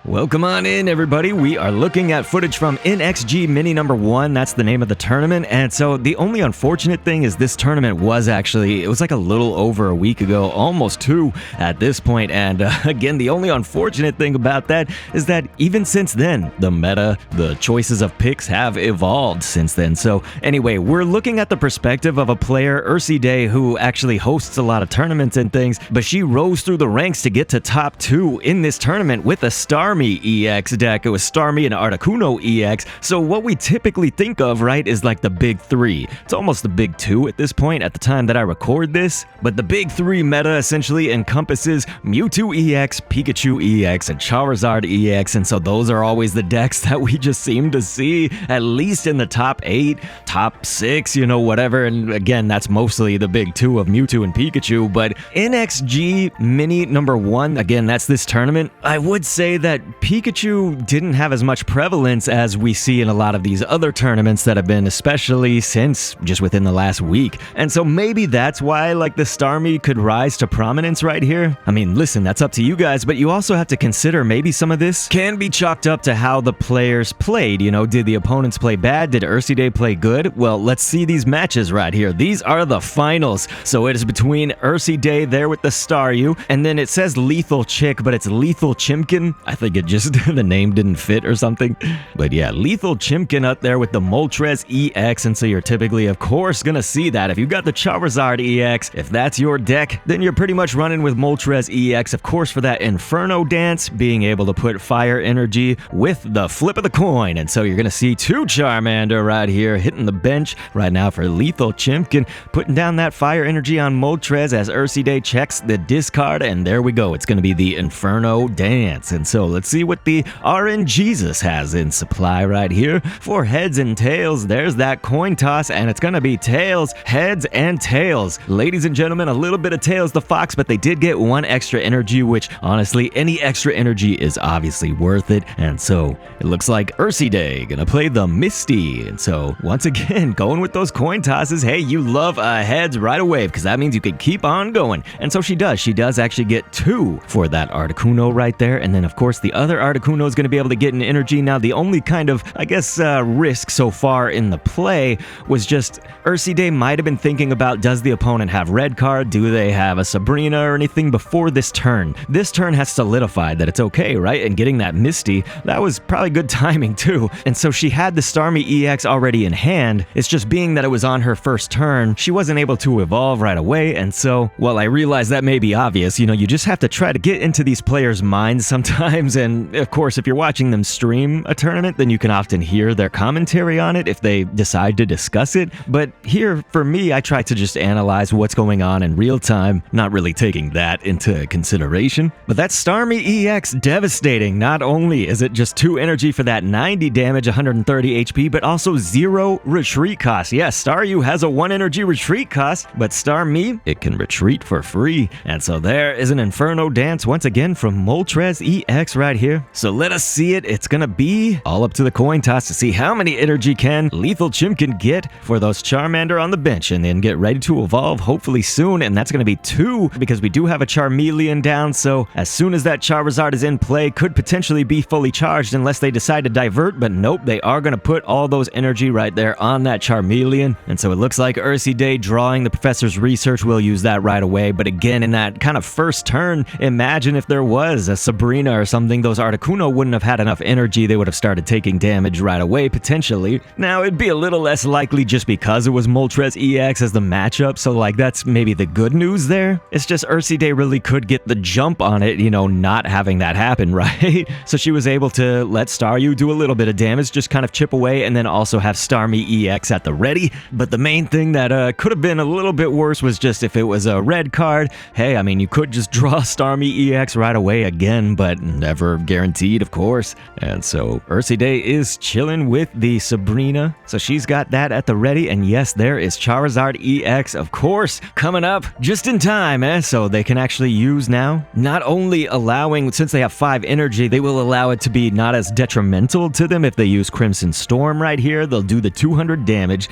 Welcome on in, everybody. We are looking at footage from NXG Mini number 1. That's the name of the tournament. And so the only unfortunate thing is this tournament was it was like a little over a week ago, almost 2 at this point. And again, the only unfortunate thing about that is that even since then, the meta, the choices of picks have evolved since then. So anyway, we're looking at the perspective of a player, Ursiiday, who actually hosts a lot of tournaments and things, but she rose through the ranks to get to top 2 in this tournament with a Starmie EX deck. It was Starmie and Articuno EX. So what we typically think of, right, is like the big 3. It's almost the big 2 at this point at the time that I record this, but the big 3 meta essentially encompasses Mewtwo EX, Pikachu EX, and Charizard EX, and so those are always the decks that we just seem to see, at least in the top 8, top 6, you know, whatever, and again, that's mostly the big 2 of Mewtwo and Pikachu, but NXG Mini number 1, again, that's this tournament. I would say that Pikachu didn't have as much prevalence as we see in a lot of these other tournaments that have been, especially since just within the last week. And so maybe that's why like the Starmie could rise to prominence right here. I mean, listen, that's up to you guys, but you also have to consider maybe some of this can be chalked up to how the players played. You know, did the opponents play bad? Did Ursiiday play good? Well, let's see these matches right here. These are the finals. So it is between Ursiiday there with the Staryu, and then it says LethalChimken, but it's LethalChimken. I think it just, the name didn't fit or something. But yeah, LethalChimken up there with the Moltres EX, and so you're typically, of course, gonna see that. If you've got the Charizard EX, if that's your deck, then you're pretty much running with Moltres EX, of course, for that Inferno dance, being able to put fire energy with the flip of the coin. And so you're gonna see 2 Charmander right here hitting the bench right now for LethalChimken, putting down that fire energy on Moltres as Ursiiday checks the discard, and there we go. It's gonna be the Inferno dance. And so let's see what the RNGesus has in supply right here. For heads and tails, there's that coin toss, and it's gonna be tails, heads, and tails. Ladies and gentlemen, a little bit of tails the fox, but they did get 1 extra energy, which honestly, any extra energy is obviously worth it. And so it looks like Ursiiday gonna play the Misty. And so once again, going with those coin tosses, hey, you love heads right away, because that means you can keep on going. And so she does. She does actually get 2 for that Articuno right there. And then of course the other Articuno is going to be able to get an energy. Now the only kind of, I guess, risk so far in the play was just Ursiiday might have been thinking about, does the opponent have red card? Do they have a Sabrina or anything before this turn? This turn has solidified that it's okay, right? And getting that Misty, that was probably good timing too. And so she had the Starmie EX already in hand. It's just being that it was on her first turn, she wasn't able to evolve right away. And so, well, I realize that may be obvious, you know, you just have to try to get into these players' minds sometimes. And of course, if you're watching them stream a tournament, then you can often hear their commentary on it if they decide to discuss it. But here, for me, I try to just analyze what's going on in real time, not really taking that into consideration. But that Starmie EX, devastating. Not only is it just 2 energy for that 90 damage, 130 HP, but also 0 retreat cost. Yes, Staryu has a 1 energy retreat cost, but Starmie, it can retreat for free. And so there is an Inferno dance once again from Moltres EX right here. So let us see it. It's gonna be all up to the coin toss to see how many energy can LethalChimken get for those Charmander on the bench, and then get ready to evolve hopefully soon. And that's gonna be 2 because we do have a Charmeleon down. So as soon as that Charizard is in play, could potentially be fully charged unless they decide to divert. But nope, they are gonna put all those energy right there on that Charmeleon. And so it looks like Ursiiday drawing the professor's research will use that right away. But again, in that kind of first turn, imagine if there was a Sabrina or something, those Articuno wouldn't have had enough energy. They would have started taking damage right away, potentially. Now, it'd be a little less likely just because it was Moltres EX as the matchup, so like that's maybe the good news there. It's just Ursiiday really could get the jump on it, you know, not having that happen, right? So she was able to let Staryu do a little bit of damage, just kind of chip away, and then also have Starmie EX at the ready. But the main thing that could have been a little bit worse was just if it was a red card. Hey, I mean, you could just draw Starmie EX right away again, but never guaranteed, of course. And so Ursiiday is chilling with the Sabrina, so she's got that at the ready. And yes, there is Charizard EX, of course, coming up just in time, so they can actually use now, not only allowing, since they have 5 energy, they will allow it to be not as detrimental to them if they use Crimson Storm right here. They'll do the 200 damage.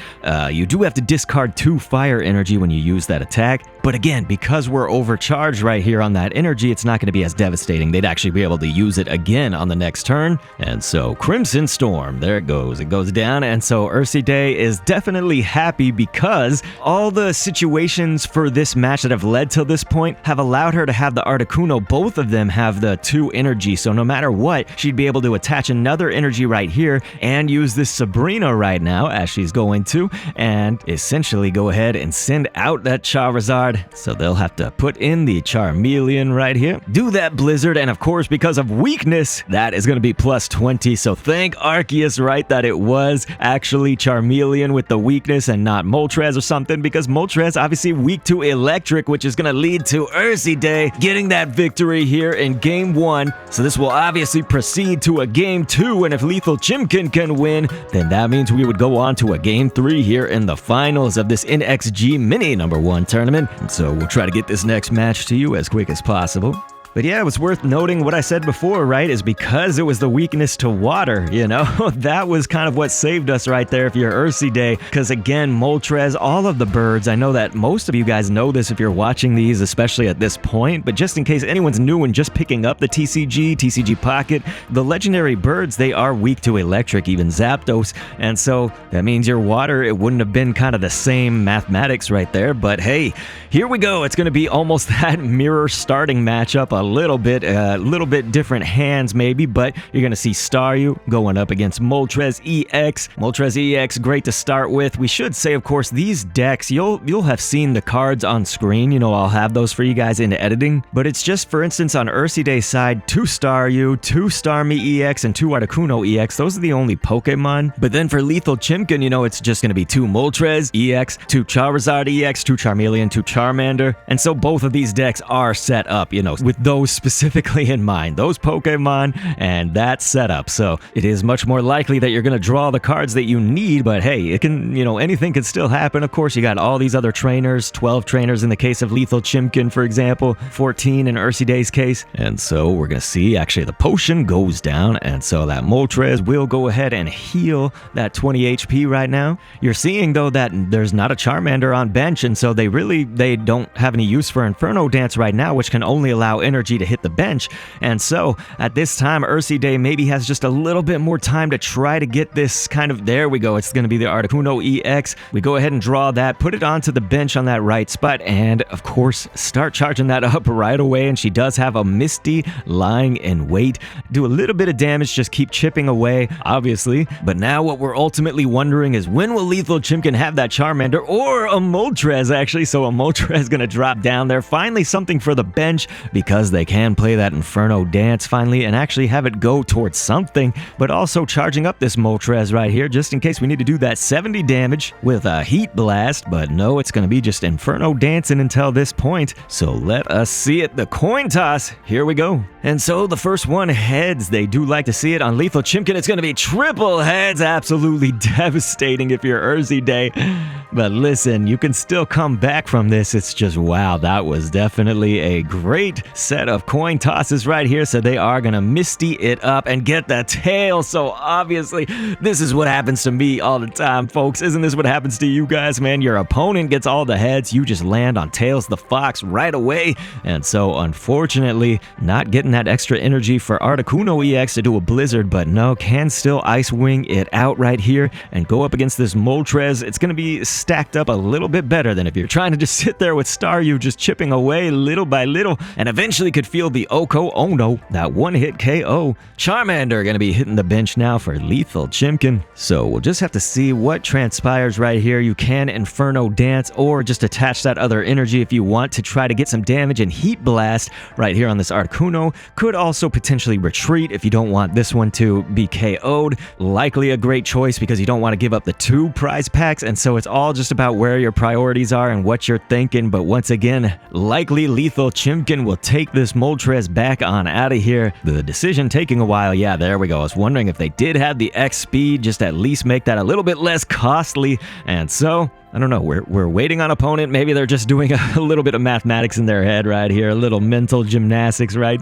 You do have to discard 2 fire energy when you use that attack. But again, because we're overcharged right here on that energy, it's not going to be as devastating. They'd actually be able to use it again on the next turn. And so Crimson Storm, there it goes. It goes down. And so Ursiiday is definitely happy because all the situations for this match that have led to this point have allowed her to have the Articuno. Both of them have the 2 energy. So no matter what, she'd be able to attach another energy right here and use this Sabrina right now as she's going to, and essentially go ahead and send out that Charizard. So they'll have to put in the Charmeleon right here, do that Blizzard, and of course, because of weakness, that is going to be plus 20. So thank Arceus, right, that it was actually Charmeleon with the weakness and not Moltres or something, because Moltres obviously weak to electric, which is going to lead to Ursiiday getting that victory here in game 1. So this will obviously proceed to a game 2, and if LethalChimken can win, then that means we would go on to a game 3 here in the finals of this NXG Mini #1 tournament. So we'll try to get this next match to you as quick as possible. But yeah, it was worth noting what I said before, right, is because it was the weakness to water, you know? That was kind of what saved us right there if you're Ursiiday. Because again, Moltres, all of the birds, I know that most of you guys know this if you're watching these, especially at this point, but just in case anyone's new and just picking up the TCG Pocket, the legendary birds, they are weak to electric, even Zapdos, and so that means your water, it wouldn't have been kind of the same mathematics right there, but hey, here we go. It's going to be almost that mirror starting matchup, a little bit different hands maybe, but you're going to see Staryu going up against Moltres EX. Moltres EX, great to start with. We should say, of course, these decks, you'll have seen the cards on screen. You know, I'll have those for you guys in editing, but it's just, for instance, on Ursiiday's side, 2 Staryu, 2 Starmie EX, and 2 Articuno EX. Those are the only Pokemon. But then for LethalChimken, you know, it's just going to be 2 Moltres EX, 2 Charizard EX, 2 Charmeleon, 2 Charmander. And so both of these decks are set up, you know, with those specifically in mind, those Pokemon and that setup. So it is much more likely that you're going to draw the cards that you need, but hey, it can, you know, anything can still happen. Of course, you got all these other trainers, 12 trainers in the case of LethalChimken, for example, 14 in Ursiiday's case. And so we're going to see actually the potion goes down, and so that Moltres will go ahead and heal that 20 HP right now. You're seeing though that there's not a Charmander on bench, and so they don't have any use for Inferno Dance right now, which can only allow energy to hit the bench. And so at this time, Ursiiday maybe has just a little bit more time to try to get this kind of, there we go, it's going to be the Articuno EX. We go ahead and draw that, put it onto the bench on that right spot, and of course start charging that up right away. And she does have a Misty lying in wait, do a little bit of damage, just keep chipping away, obviously. But now what we're ultimately wondering is, when will LethalChimken have that Charmander or a Moltres actually? So a Moltres going to drop down there, finally something for the bench, because they can play that Inferno Dance finally and actually have it go towards something, but also charging up this Moltres right here just in case we need to do that 70 damage with a Heat Blast. But no, it's going to be just Inferno Dancing until this point. So let us see it. The coin toss, here we go. And so the first one, heads. They do like to see it. On LethalChimken, it's going to be triple heads. Absolutely devastating if you're Ursiiday. But listen, you can still come back from this. It's just, wow, that was definitely a great set of coin tosses right here. So they are going to Misty it up and get the tail. So obviously, this is what happens to me all the time, folks. Isn't this what happens to you guys, man? Your opponent gets all the heads. You just land on Tails the Fox right away. And so, unfortunately, not getting that extra energy for Articuno EX to do a Blizzard, but no, can still Ice Wing it out right here and go up against this Moltres. It's going to be stacked up a little bit better than if you're trying to just sit there with Staryu just chipping away little by little, and eventually could feel the Oko. Oh no, that one-hit KO. Charmander going to be hitting the bench now for LethalChimken. So we'll just have to see what transpires right here. You can Inferno Dance or just attach that other energy if you want to try to get some damage, and Heat Blast right here on this Articuno. Could also potentially retreat if you don't want this one to be KO'd. Likely a great choice because you don't want to give up the 2 prize packs, and so it's all just about where your priorities are and what you're thinking. But once again, likely LethalChimken will take this Moltres back on out of here. The decision taking a while. Yeah, there we go. I was wondering if they did have the X speed, just at least make that a little bit less costly. And so, I don't know, we're waiting on opponent. Maybe they're just doing a little bit of mathematics in their head right here, a little mental gymnastics, right?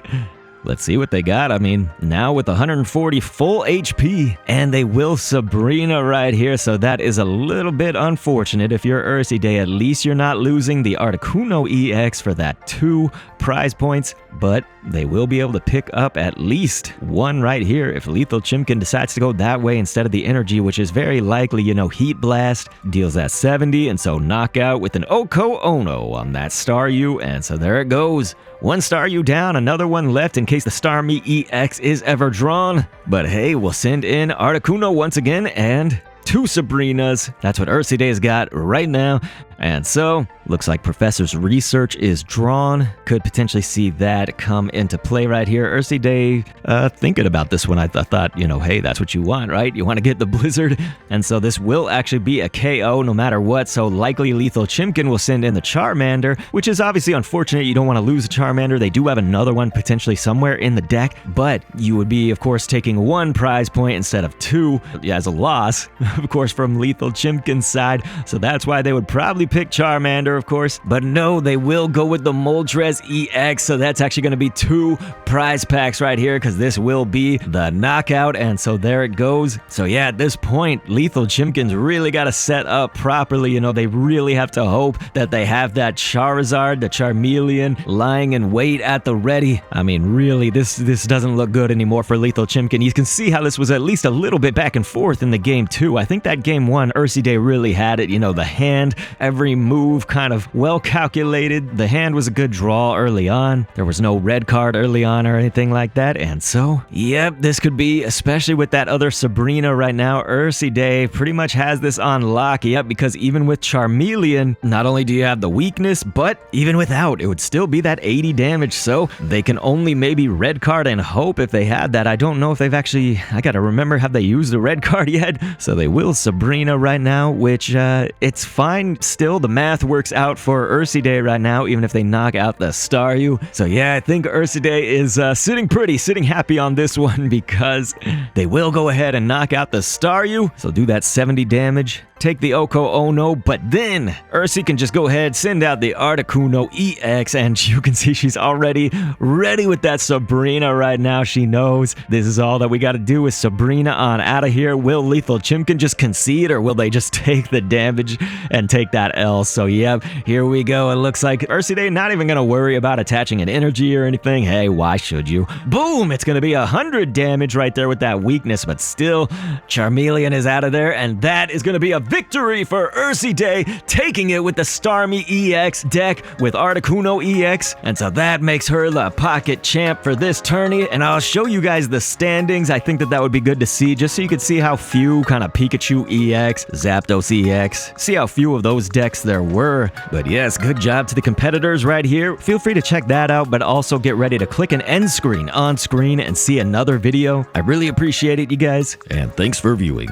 let's see what they got. I mean, now with 140 full HP, and they will Sabrina right here, so that is a little bit unfortunate. If you're Ursiiday, at least you're not losing the Articuno EX for that 2 prize points, but they will be able to pick up at least 1 right here if LethalChimken decides to go that way instead of the energy, which is very likely. Heat Blast deals that 70, and so knockout with an Oko Ono on that Staryu, and so there it goes. 1 Staryu down, another one left in case the Starmie EX is ever drawn. But hey, we'll send in Articuno once again, and 2 Sabrinas. That's what Ursiiday's got right now. And so, looks like Professor's research is drawn. Could potentially see that come into play right here. Ursiiday thinking about this one. I thought, hey, that's what you want, right? You want to get the Blizzard. And so this will actually be a KO no matter what. So likely LethalChimken will send in the Charmander, which is obviously unfortunate. You don't want to lose a Charmander. They do have another one potentially somewhere in the deck, but you would be, of course, taking 1 prize point instead of 2 as a loss, of course, from LethalChimken's side. So that's why they would probably pick Charmander, of course. But no, they will go with the Moltres EX, so that's actually going to be 2 prize packs right here, because this will be the knockout, and so there it goes. So yeah, at this point, LethalChimken's really got to set up properly. They really have to hope that they have that Charizard, the Charmeleon, lying in wait at the ready. I mean, really, this doesn't look good anymore for LethalChimken. You can see how this was at least a little bit back and forth in the game 2. I think that game 1, Ursiiday really had it. The hand, every move kind of well calculated. The hand was a good draw early on. There was no red card early on or anything like that. And so, yep, this could be, especially with that other Sabrina right now, Ursiiday pretty much has this on lock. Yep, because even with Charmeleon, not only do you have the weakness, but even without, it would still be that 80 damage. So they can only maybe red card and hope if they had that. I don't know if they've actually, I gotta remember, have they used the red card yet? So they will Sabrina right now, which it's fine still. The math works out for Ursiiday right now, even if they knock out the Staryu. So yeah, I think Ursiiday is sitting happy on this one, because they will go ahead and knock out the Staryu. So do that 70 damage. Take the Oko Ono, but then Ursi can just go ahead, send out the Articuno EX, and you can see she's already ready with that Sabrina right now. She knows this is all that we got to do with Sabrina on out of here. Will LethalChimken just concede, or will they just take the damage and take that L? So yeah, here we go. It looks like Ursiiday not even going to worry about attaching an energy or anything. Hey, why should you? Boom! It's going to be 100 damage right there with that weakness, but still, Charmeleon is out of there, and that is going to be a victory for Ursiiday, taking it with the Starmie EX deck with Articuno EX, and so that makes her the pocket champ for this tourney. And I'll show you guys the standings. I think that would be good to see, just so you could see how few kind of Pikachu EX, Zapdos EX, see how few of those decks there were. But yes, good job to the competitors right here. Feel free to check that out, but also get ready to click an end screen on screen and see another video. I really appreciate it, you guys, and thanks for viewing.